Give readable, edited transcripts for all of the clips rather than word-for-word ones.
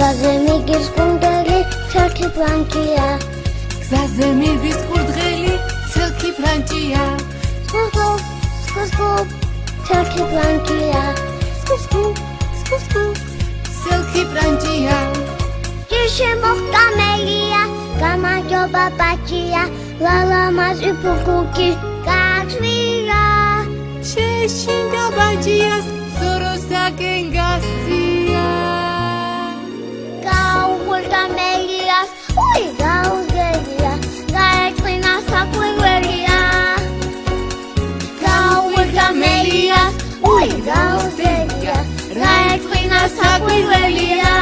გზაზე მიგის კუნდელი ცელქი ფრანჭია გზაზე მირბის კურდღელი ცელქი ფრანჭია სკუსკუ ცელქი ფრანჭია სკუსკუ ცელქი ფრანჭია ჯიში მოხტამელია გამარჯობა ბაჭია ლალამაზი ფუქუქი გაჩვია შეშინდა ბაჭიას ზოროსაკენ გასწია გაუღურდა მელიას უი გაუზელია გაეწყინა საკვირველია გაუღურდა მელიას უი გაუზელია გაეწყინა საკვირველია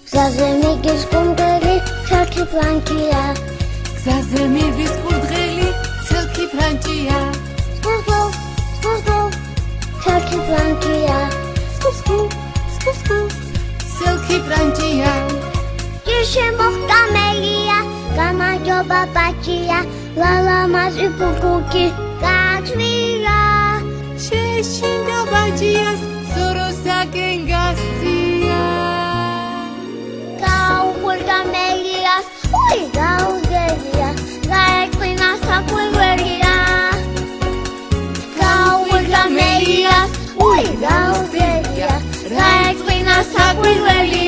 გზაზე მიგის კუნდელი ცელქი ფრანჭია გზაზე მირბის კურდღელი ცელქი ფრანჭია სკუსკუ ცელქი ფრანჭია სკუსკუ ცელქი ფრანჭია ჯიში მოხტამელია გამარჯობა ბაჭია ლალამაზი ფუქუქი გაჩვია შეშინდა ბაჭიას ზოროსაკენ გასწია გაუღურდა მელიას უი გაუზელია გაეწყინა საკვირველია გაუღურდა მელიას უი გაუზელია გაეწყინა საკვირველია